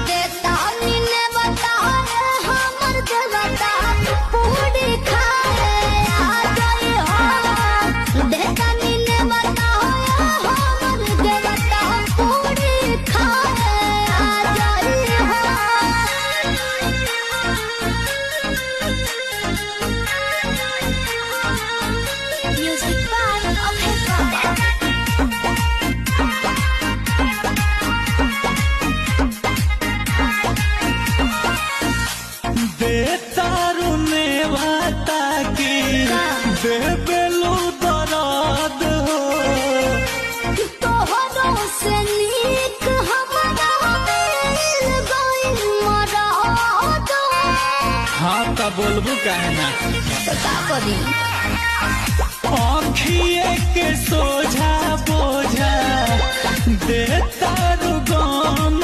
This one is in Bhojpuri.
देता नीने बता हमर देवता पूरी खाए आ जाई हो। देता नीने बता हमर देवता पूरी खाए आ जाई हो। Music by Opera। बेतारू ने भाता की बेबेलू दराद हो। तोहरो से नीक हमरा मिल गइल मराद। हाँ तो बोलबू काहे ना। तो का करी आँखिए के सोझा बोझा देतारू गम